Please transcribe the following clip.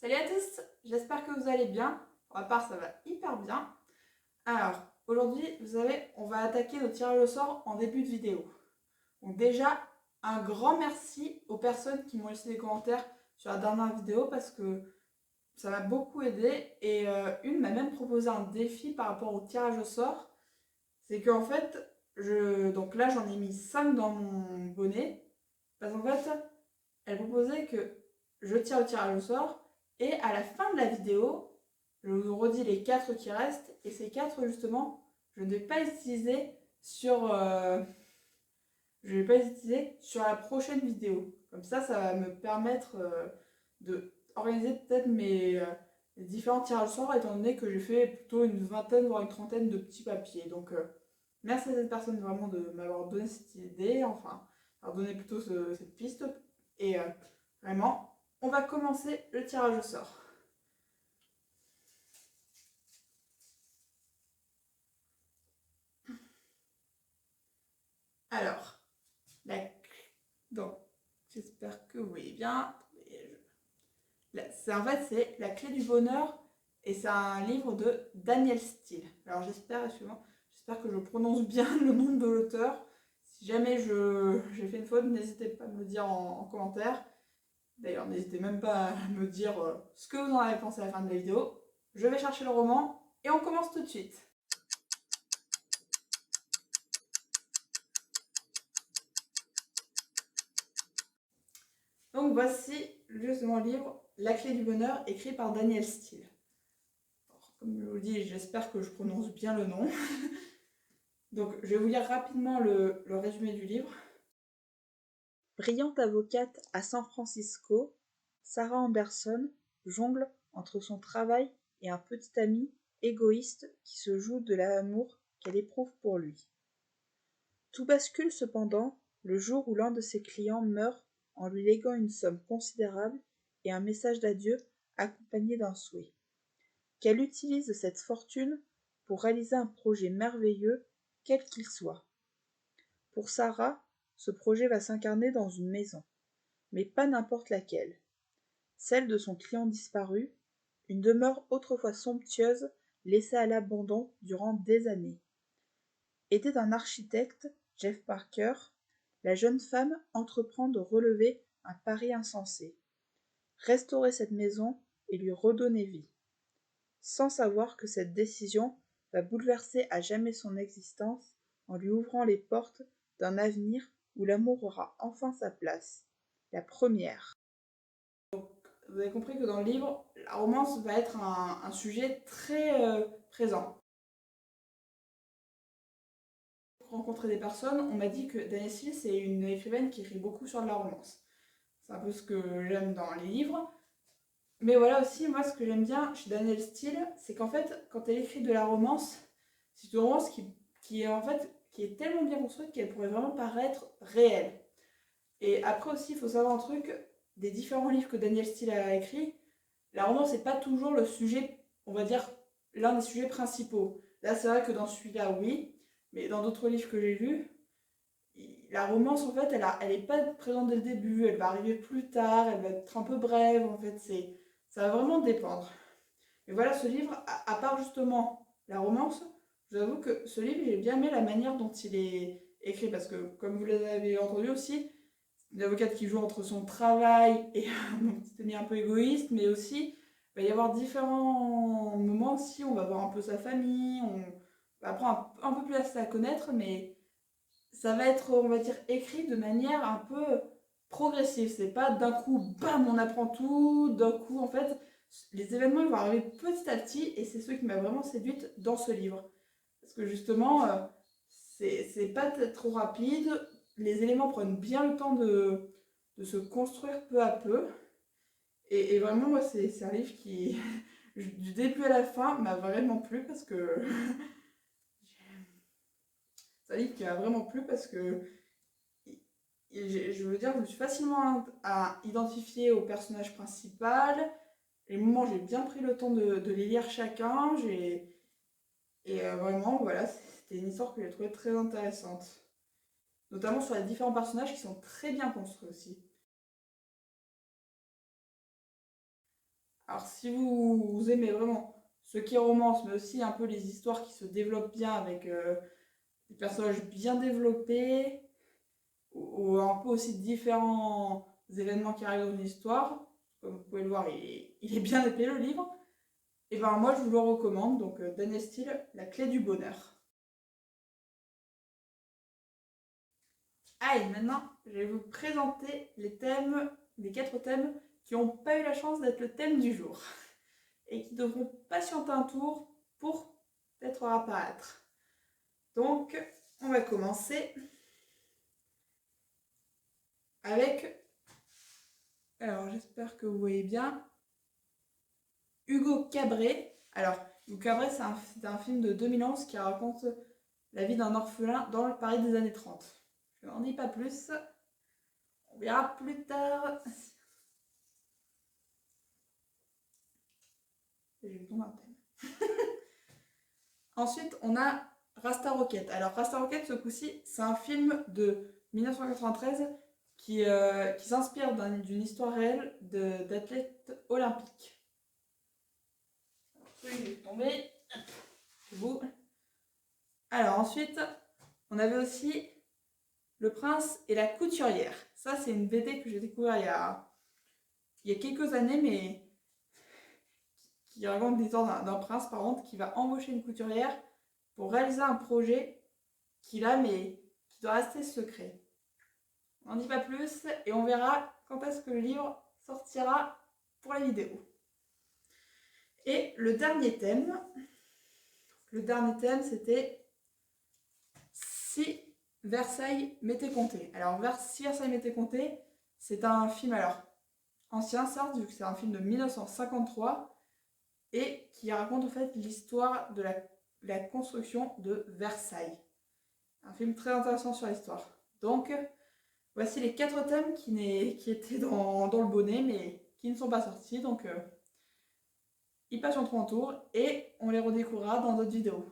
Salut à tous, j'espère que vous allez bien. Pour ma part, ça va hyper bien. Alors, aujourd'hui, vous savez, on va attaquer le tirage au sort en début de vidéo. Donc déjà, un grand merci aux personnes qui m'ont laissé des commentaires sur la dernière vidéo parce que ça m'a beaucoup aidé et une m'a même proposé un défi par rapport au tirage au sort. C'est qu'en fait, donc là j'en ai mis 5 dans mon bonnet parce qu'en fait, elle proposait que je tire le tirage au sort et à la fin de la vidéo, je vous redis les 4 qui restent et ces 4 justement, je ne vais pas les utiliser sur la prochaine vidéo. Comme ça va me permettre de organiser peut-être les différents tirages au sort étant donné que j'ai fait plutôt une vingtaine voire une trentaine de petits papiers. Donc merci à cette personne vraiment de m'avoir donné cette idée, enfin, avoir donné plutôt cette piste. Et vraiment, on va commencer le tirage au sort. Alors, la... donc, j'espère que vous voyez bien. En fait, c'est La clé du bonheur et c'est un livre de Daniel Steele. Alors, j'espère que je prononce bien le nom de l'auteur. Si jamais j'ai fait une faute, n'hésitez pas à me le dire en commentaire. D'ailleurs, n'hésitez même pas à me dire ce que vous en avez pensé à la fin de la vidéo. Je vais chercher le roman et on commence tout de suite. Donc voici justement le livre La clé du bonheur, écrit par Daniel Steele. Alors, comme je vous le dis, j'espère que je prononce bien le nom. Donc je vais vous lire rapidement le résumé du livre. Brillante avocate à San Francisco, Sarah Anderson jongle entre son travail et un petit ami égoïste qui se joue de l'amour qu'elle éprouve pour lui. Tout bascule cependant le jour où l'un de ses clients meurt en lui léguant une somme considérable et un message d'adieu accompagné d'un souhait. Qu'elle utilise cette fortune pour réaliser un projet merveilleux, quel qu'il soit. Pour Sarah, ce projet va s'incarner dans une maison, mais pas n'importe laquelle. Celle de son client disparu, une demeure autrefois somptueuse laissée à l'abandon durant des années. Aidée d'un architecte, Jeff Parker, la jeune femme entreprend de relever un pari insensé. Restaurer cette maison et lui redonner vie. Sans savoir que cette décision va bouleverser à jamais son existence en lui ouvrant les portes d'un avenir où l'amour aura enfin sa place. La première. Vous avez compris que dans le livre, la romance va être un sujet très présent. Pour rencontrer des personnes, on m'a dit que Danielle Steele, c'est une écrivaine qui écrit beaucoup sur de la romance. C'est un peu ce que j'aime dans les livres. Mais voilà aussi, moi, ce que j'aime bien chez Danielle Steele, c'est qu'en fait, quand elle écrit de la romance, c'est une romance qui est tellement bien construite qu'elle pourrait vraiment paraître réelle. Et après aussi, il faut savoir un truc, des différents livres que Danielle Steele a écrits, la romance n'est pas toujours le sujet, on va dire, l'un des sujets principaux. Là, c'est vrai que dans celui-là, oui, mais dans d'autres livres que j'ai lus, la romance, en fait, elle est pas présente dès le début, elle va arriver plus tard, elle va être un peu brève, en fait, ça va vraiment dépendre. Mais voilà, ce livre, à part justement la romance, je vous avoue que ce livre, j'ai bien aimé la manière dont il est écrit, parce que, comme vous l'avez entendu aussi, une avocate qui joue entre son travail et mon petit ami un peu égoïste, mais aussi, il va y avoir différents moments aussi, on va voir un peu sa famille, on va apprendre un peu plus à se la connaître, mais ça va être, on va dire, écrit de manière un peu progressive. C'est pas d'un coup, bam, on apprend tout, d'un coup, en fait, les événements ils vont arriver petit à petit, et c'est ce qui m'a vraiment séduite dans ce livre. Parce que justement, c'est pas trop rapide, les éléments prennent bien le temps de se construire peu à peu. Et vraiment, moi, c'est un livre qui, du début à la fin, m'a vraiment plu parce que. C'est un livre qui m'a vraiment plu parce que. Je veux dire, je me suis facilement à identifier au personnage principal. Les moments, j'ai bien pris le temps de les lire chacun. Et vraiment, voilà, c'était une histoire que j'ai trouvée très intéressante. Notamment sur les différents personnages qui sont très bien construits aussi. Alors si vous aimez vraiment ce qui est romance, mais aussi un peu les histoires qui se développent bien avec des personnages bien développés, ou un peu aussi différents événements qui arrivent dans une histoire, comme vous pouvez le voir, il est bien épais le livre, et ben moi je vous le recommande, donc Daniel Steele, La clé du bonheur. Allez, maintenant je vais vous présenter les 4 thèmes qui n'ont pas eu la chance d'être le thème du jour, et qui devront patienter un tour pour peut-être apparaître. Donc, on va commencer avec, alors j'espère que vous voyez bien, Hugo Cabret. Alors, Hugo Cabret, c'est un film de 2011 qui raconte la vie d'un orphelin dans le Paris des années 30. Je n'en dis pas plus, on verra plus tard. J'ai tombé un thème. Ensuite, on a Rasta Rocket. Alors, Rasta Rocket, ce coup-ci, c'est un film de 1993 qui s'inspire d'une histoire réelle d'athlètes olympiques. Il est tombé. Vous. Alors, ensuite, on avait aussi Le Prince et la Couturière. Ça, c'est une BD que j'ai découvert il y a quelques années, mais qui raconte l'histoire d'un prince, par contre, qui va embaucher une couturière pour réaliser un projet qu'il a, mais qui doit rester secret. On n'en dit pas plus et on verra quand est-ce que le livre sortira pour la vidéo. Et le dernier thème c'était Si Versailles m'était compté. Alors, Si Versailles m'était compté, c'est un film ancien, certes, vu que c'est un film de 1953 et qui raconte en fait l'histoire de la construction de Versailles. Un film très intéressant sur l'histoire. Donc, voici les 4 thèmes qui étaient dans le bonnet, mais qui ne sont pas sortis. Donc, ils patienteront un tour et on les redécouvrira dans d'autres vidéos.